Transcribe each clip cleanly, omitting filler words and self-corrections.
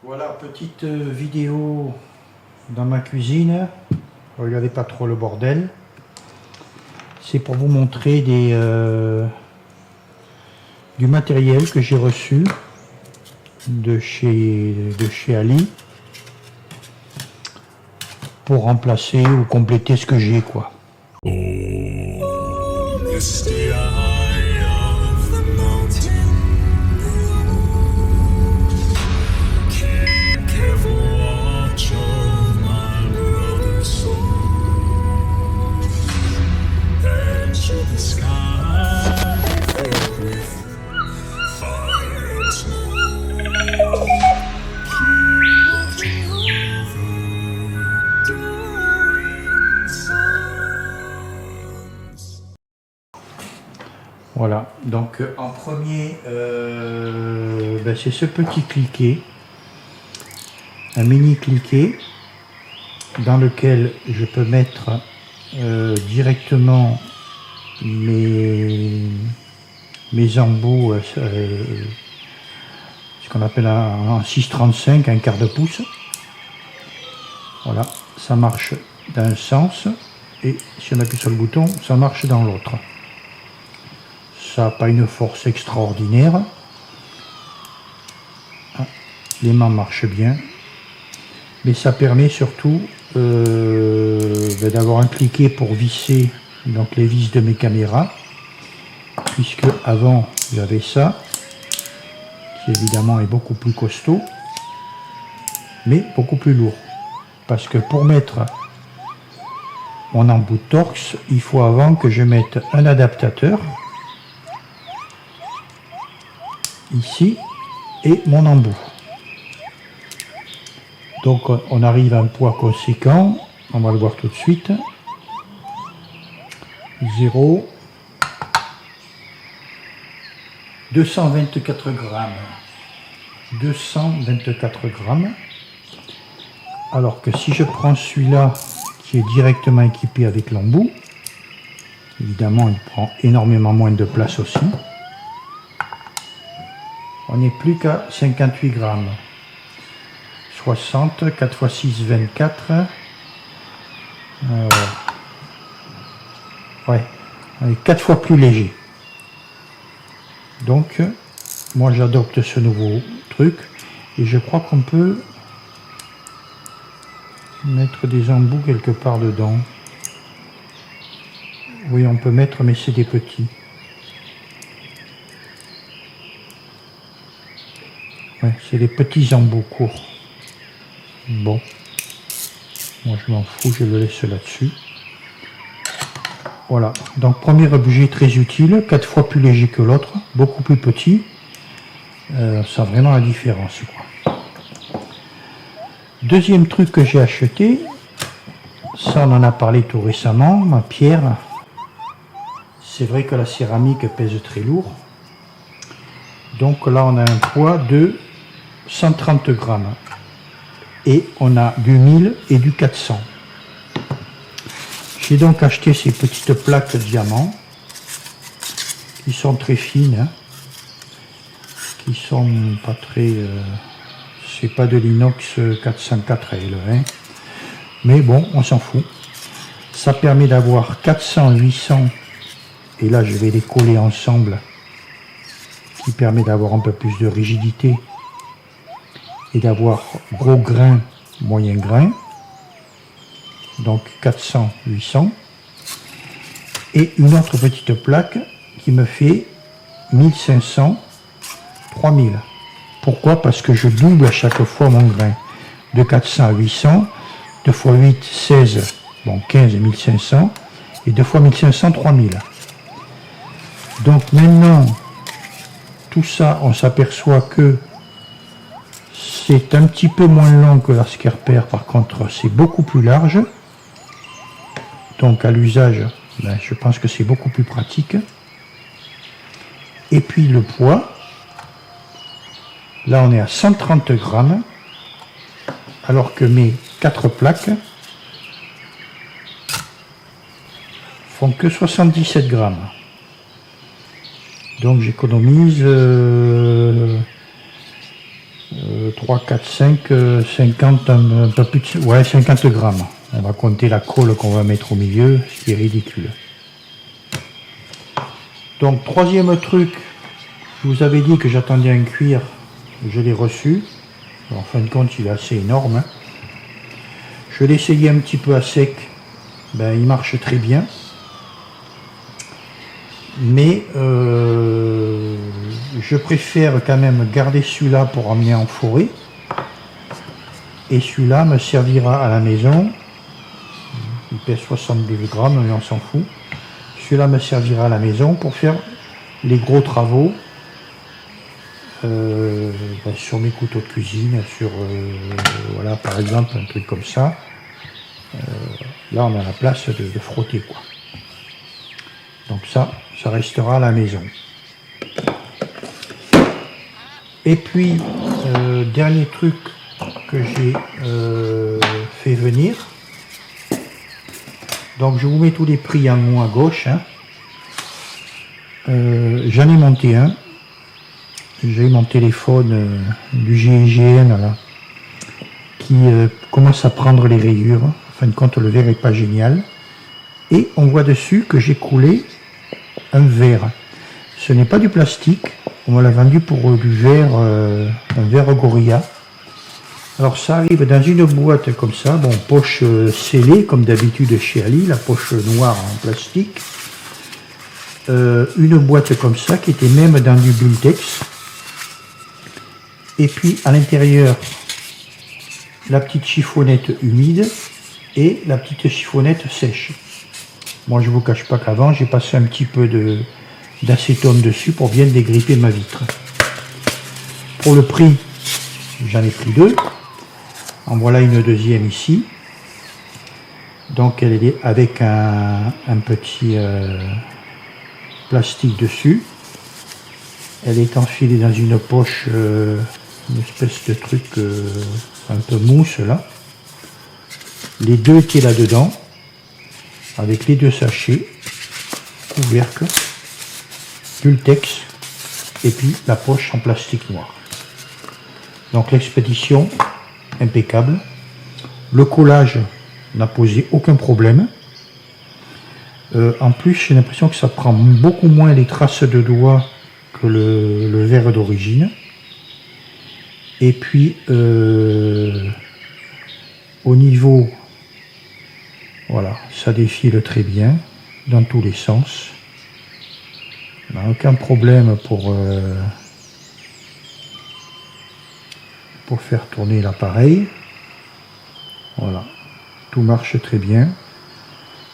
Voilà, petite vidéo dans ma cuisine. Regardez pas trop le bordel. C'est pour vous montrer du matériel que j'ai reçu de chez Ali pour remplacer ou compléter ce que j'ai, quoi. Voilà, donc en premier, c'est ce petit cliquet, un mini cliquet dans lequel je peux mettre directement mes embouts, ce qu'on appelle un 6,35, un quart de pouce. Voilà, ça marche d'un sens et si on appuie sur le bouton, ça marche dans l'autre. Ça n'a pas une force extraordinaire. L'aimant marche bien, mais ça permet surtout d'avoir un cliquet pour visser donc les vis de mes caméras, puisque avant j'avais ça, qui évidemment est beaucoup plus costaud, mais beaucoup plus lourd, parce que pour mettre mon embout torx, il faut avant que je mette un adaptateur ici et mon embout. Donc on arrive à un poids conséquent, on va le voir tout de suite. 224 grammes. 224 grammes. Alors que si je prends celui-là qui est directement équipé avec l'embout, évidemment il prend énormément moins de place aussi. On n'est plus qu'à 58 grammes. 60, 4 x 6, 24. Ouais, on est 4 fois plus léger. Donc, moi j'adopte ce nouveau truc. Et je crois qu'on peut mettre des embouts quelque part dedans. Oui, on peut mettre, mais c'est des petits. Ouais, c'est les petits embouts courts. Bon, moi je m'en fous, je le laisse là-dessus. Voilà, donc premier objet très utile, 4 fois plus léger que l'autre, beaucoup plus petit. Ça a vraiment la différence, quoi. Deuxième truc que j'ai acheté, ça on en a parlé tout récemment, ma pierre. C'est vrai que la céramique pèse très lourd. Donc là on a un poids de 130 grammes. Et on a du 1000 et du 400. J'ai donc acheté ces petites plaques diamants qui sont très fines, hein, qui sont pas très... c'est pas de l'inox 404L, hein, mais bon, on s'en fout. Ça permet d'avoir 400, 800, et là je vais les coller ensemble, qui permet d'avoir un peu plus de rigidité et d'avoir gros grain, moyen grain, donc 400, 800, et une autre petite plaque qui me fait 1500, 3000. Pourquoi? Parce que je double à chaque fois mon grain, de 400 à 800, 2 x 8, 16, bon 15 et 1500, et 2 x 1500, 3000. Donc maintenant, tout ça, on s'aperçoit que c'est un petit peu moins long que la Skerper, par contre c'est beaucoup plus large. Donc à l'usage, je pense que c'est beaucoup plus pratique. Et puis le poids, là on est à 130 grammes, alors que mes 4 plaques font que 77 grammes. Donc j'économise 3, 4, 5, 50, un peu plus de, ouais, 50 grammes. On va compter la colle qu'on va mettre au milieu, ce qui est ridicule. Donc, troisième truc, je vous avais dit que j'attendais un cuir, je l'ai reçu. En fin de compte, il est assez énorme. Je l'ai essayé un petit peu à sec, ben, il marche très bien. Mais je préfère quand même garder celui-là pour emmener en forêt. Et celui-là me servira à la maison. Il pèse 72 grammes, mais on s'en fout. Celui-là me servira à la maison pour faire les gros travaux sur mes couteaux de cuisine, sur voilà, par exemple un truc comme ça. Là, on a la place de frotter, quoi. Donc ça restera à la maison. Et puis, dernier truc que j'ai fait venir. Donc je vous mets tous les prix en haut à gauche. Hein. J'en ai monté un. J'ai mon téléphone du GIGN là, qui commence à prendre les rayures. En fin de compte, le verre n'est pas génial. Et on voit dessus que j'ai coulé un verre. Ce n'est pas du plastique. On me l'a vendu pour du verre, un verre Gorilla. Alors ça arrive dans une boîte comme ça, bon, poche scellée comme d'habitude chez Ali, la poche noire en plastique. Une boîte comme ça qui était même dans du Bultex. Et puis à l'intérieur, la petite chiffonnette humide et la petite chiffonnette sèche. Moi je ne vous cache pas qu'avant j'ai passé un petit peu d'acétone dessus pour bien dégripper ma vitre. Pour le prix, j'en ai pris deux. En voilà une deuxième ici. Donc elle est avec un petit plastique dessus. Elle est enfilée dans une poche, une espèce de truc un peu mousse là. Les deux étaient là-dedans, avec les deux sachets, couvercle, Bultex, et puis la poche en plastique noir. Donc l'expédition, impeccable. Le collage n'a posé aucun problème. En plus, j'ai l'impression que ça prend beaucoup moins les traces de doigts que le verre d'origine. Et puis, au niveau, voilà, ça défile très bien dans tous les sens. On n'a aucun problème pour faire tourner l'appareil. Voilà, tout marche très bien.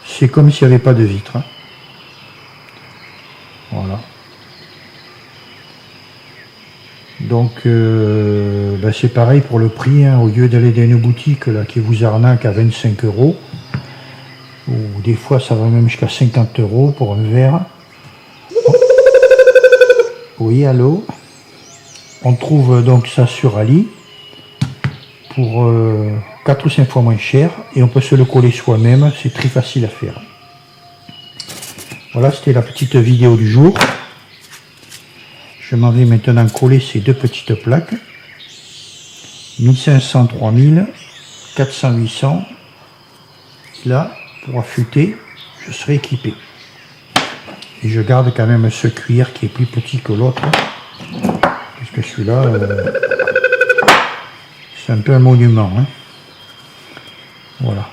C'est comme s'il n'y avait pas de vitre. Hein. Voilà. Donc c'est pareil pour le prix. Hein. Au lieu d'aller dans une boutique là, qui vous arnaque à 25 €, ou des fois ça va même jusqu'à 50 € pour un verre. Oui, allô. On trouve donc ça sur Ali pour 4 ou 5 fois moins cher et on peut se le coller soi-même, c'est très facile à faire. Voilà, c'était la petite vidéo du jour. Je m'en vais maintenant coller ces deux petites plaques. 1500, 3000, 400, 800. Là, pour affûter, je serai équipé. Et je garde quand même ce cuir qui est plus petit que l'autre. Parce que celui-là, c'est un peu un monument. Hein. Voilà.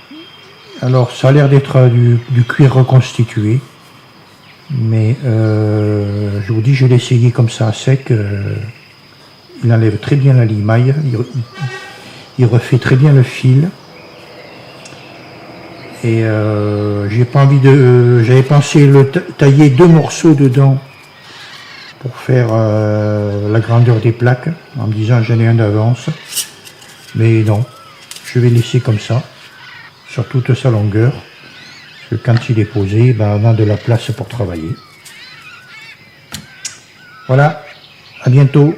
Alors, ça a l'air d'être du cuir reconstitué. Mais je vous dis, je l'ai essayé comme ça à sec. Il enlève très bien la limaille. Il refait très bien le fil. Et j'ai pas envie de. J'avais pensé le tailler 2 morceaux dedans pour faire la grandeur des plaques, en me disant j'en ai un d'avance. Mais non, je vais laisser comme ça, sur toute sa longueur. Parce que quand il est posé, on a de la place pour travailler. Voilà, à bientôt.